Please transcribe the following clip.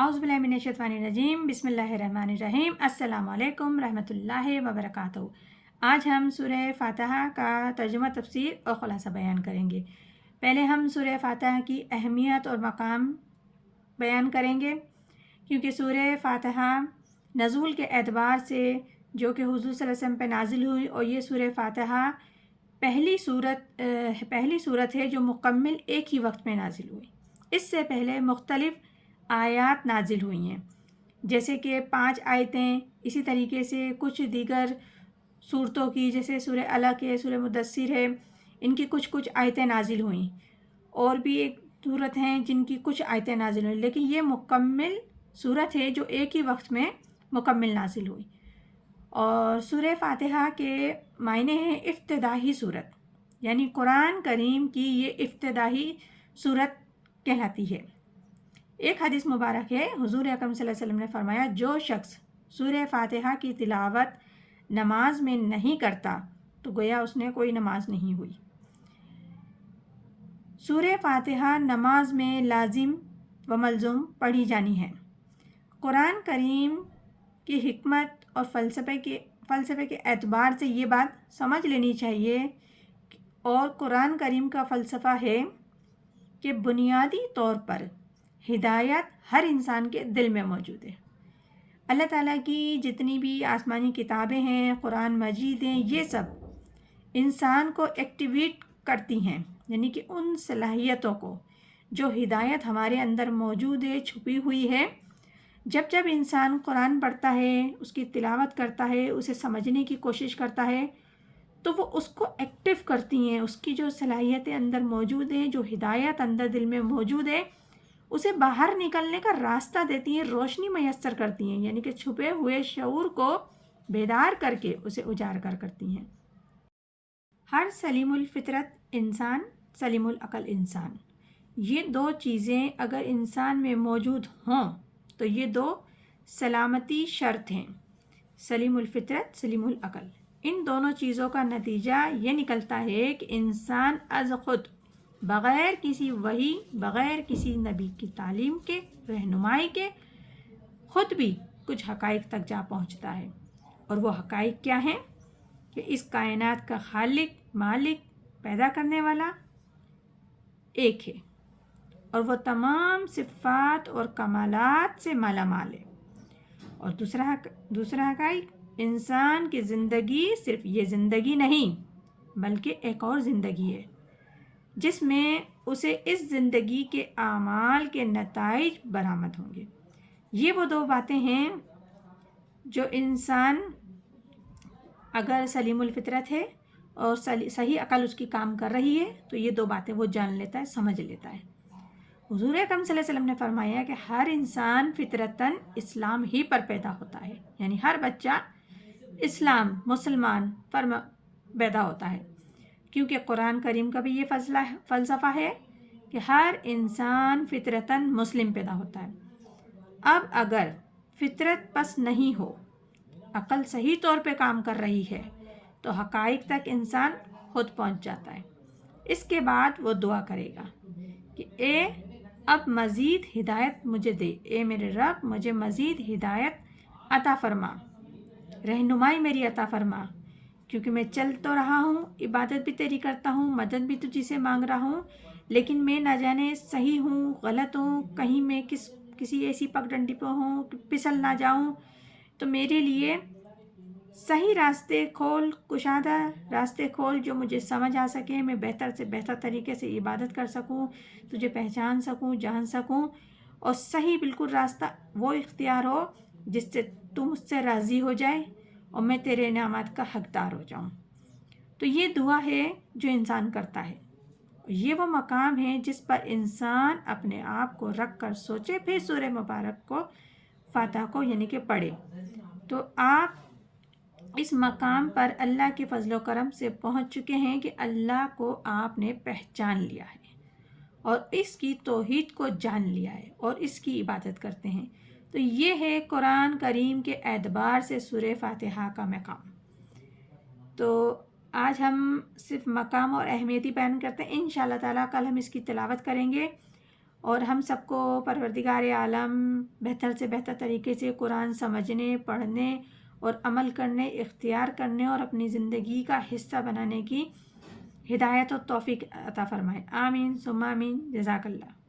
اعوذ باللہ من الشیطان الرجیم بسم اللہ الرحمن الرحیم السلام علیکم رحمۃ اللہ وبرکاتہ۔ آج ہم سورہ فاتحہ کا ترجمہ تفسیر اور خلاصہ بیان کریں گے۔ پہلے ہم سورہ فاتحہ کی اہمیت اور مقام بیان کریں گے، کیونکہ سورہ فاتحہ نزول کے اعتبار سے جو کہ حضور صلی اللہ علیہ وسلم پہ نازل ہوئی، اور یہ سورہ فاتحہ پہلی صورت ہے جو مکمل ایک ہی وقت میں نازل ہوئی۔ اس سے پہلے مختلف آیات نازل ہوئی ہیں، جیسے کہ 5 آیتیں، اسی طریقے سے کچھ دیگر صورتوں کی جیسے سورہ علق ہے، سورہ مدثر ہے، ان کی کچھ آیتیں نازل ہوئیں، اور بھی ایک صورت ہیں جن کی کچھ آیتیں نازل ہوئیں، لیکن یہ مکمل صورت ہے جو ایک ہی وقت میں مکمل نازل ہوئی۔ اور سورہ فاتحہ کے معنی ہیں افتتاحی صورت، یعنی قرآن کریم کی یہ افتتاحی صورت کہلاتی ہے۔ ایک حدیث مبارک ہے، حضور اکرم صلی اللہ علیہ وسلم نے فرمایا، جو شخص سورہ فاتحہ کی تلاوت نماز میں نہیں کرتا تو گویا اس نے کوئی نماز نہیں ہوئی۔ سورہ فاتحہ نماز میں لازم و ملزوم پڑھی جانی ہے۔ قرآن کریم کی حکمت اور فلسفے کے اعتبار سے یہ بات سمجھ لینی چاہیے، اور قرآن کریم کا فلسفہ ہے کہ بنیادی طور پر ہدایت ہر انسان کے دل میں موجود ہے۔ اللہ تعالیٰ کی جتنی بھی آسمانی کتابیں ہیں، قرآن مجید ہیں، یہ سب انسان کو ایکٹیویٹ کرتی ہیں، یعنی کہ ان صلاحیتوں کو جو ہدایت ہمارے اندر موجود ہے، چھپی ہوئی ہے۔ جب انسان قرآن پڑھتا ہے، اس کی تلاوت کرتا ہے، اسے سمجھنے کی کوشش کرتا ہے، تو وہ اس کو ایکٹیو کرتی ہیں۔ اس کی جو صلاحیتیں اندر موجود ہیں، جو ہدایت اندر دل میں موجود ہے، اسے باہر نکلنے کا راستہ دیتی ہیں، روشنی میسر کرتی ہیں، یعنی کہ چھپے ہوئے شعور کو بیدار کر کے اسے اجاگر کرتی ہیں۔ ہر سلیم الفطرت انسان، سلیم العقل انسان، یہ 2 چیزیں اگر انسان میں موجود ہوں تو یہ 2 سلامتی شرط ہیں، سلیم الفطرت، سلیم العقل۔ ان دونوں چیزوں کا نتیجہ یہ نکلتا ہے کہ انسان از خود، بغیر کسی وحی، بغیر کسی نبی کی تعلیم کے، رہنمائی کے، خود بھی کچھ حقائق تک جا پہنچتا ہے۔ اور وہ حقائق کیا ہیں؟ کہ اس کائنات کا خالق، مالک، پیدا کرنے والا ایک ہے، اور وہ تمام صفات اور کمالات سے مالا مال ہے۔ اور دوسرا حقائق، انسان کی زندگی صرف یہ زندگی نہیں بلکہ ایک اور زندگی ہے، جس میں اسے اس زندگی کے اعمال کے نتائج برآمد ہوں گے۔ یہ وہ 2 باتیں ہیں جو انسان اگر سلیم الفطرت ہے اور صحیح عقل اس کی کام کر رہی ہے تو یہ 2 باتیں وہ جان لیتا ہے، سمجھ لیتا ہے۔ حضور اکرم صلی اللہ علیہ وسلم نے فرمایا کہ ہر انسان فطرتاً اسلام ہی پر پیدا ہوتا ہے، یعنی ہر بچہ اسلام، مسلمان پر پیدا ہوتا ہے، کیونکہ قرآن کریم کا بھی یہ فلسفہ ہے کہ ہر انسان فطرتاً مسلم پیدا ہوتا ہے۔ اب اگر فطرت پس نہیں ہو، عقل صحیح طور پہ کام کر رہی ہے، تو حقائق تک انسان خود پہنچ جاتا ہے۔ اس کے بعد وہ دعا کرے گا کہ اے اب مزید ہدایت مجھے دے، اے میرے رب مجھے مزید ہدایت عطا فرما، رہنمائی میری عطا فرما، کیونکہ میں چل تو رہا ہوں، عبادت بھی تیری کرتا ہوں، مدد بھی تجھی سے مانگ رہا ہوں، لیکن میں نہ جانے صحیح ہوں، غلط ہوں، کہیں میں کسی ایسی پگڈنڈی پہ ہوں کہ پھسل نہ جاؤں، تو میرے لیے صحیح راستے کھول، کشادہ راستے کھول، جو مجھے سمجھ آ سکے، میں بہتر سے بہتر طریقے سے عبادت کر سکوں، تجھے پہچان سکوں، جان سکوں، اور صحیح بالکل راستہ وہ اختیار ہو جس سے تو مجھ سے راضی ہو جائے اور میں تیرے انعامات کا حقدار ہو جاؤں۔ تو یہ دعا ہے جو انسان کرتا ہے، یہ وہ مقام ہے جس پر انسان اپنے آپ کو رکھ کر سوچے، پھر سورہ مبارک کو، فاتحہ کو یعنی کہ پڑھے، تو آپ اس مقام پر اللہ کے فضل و کرم سے پہنچ چکے ہیں کہ اللہ کو آپ نے پہچان لیا ہے اور اس کی توحید کو جان لیا ہے اور اس کی عبادت کرتے ہیں۔ تو یہ ہے قرآن کریم کے اعتبار سے سورہ فاتحہ کا مقام۔ تو آج ہم صرف مقام اور اہمیتی بیان کرتے ہیں، انشاءاللہ تعالیٰ کل ہم اس کی تلاوت کریں گے اور ہم سب کو پروردگار عالم بہتر سے بہتر طریقے سے قرآن سمجھنے، پڑھنے اور عمل کرنے، اختیار کرنے اور اپنی زندگی کا حصہ بنانے کی ہدایت اور توفیق عطا فرمائے۔ آمین ثم آمین۔ جزاک اللہ۔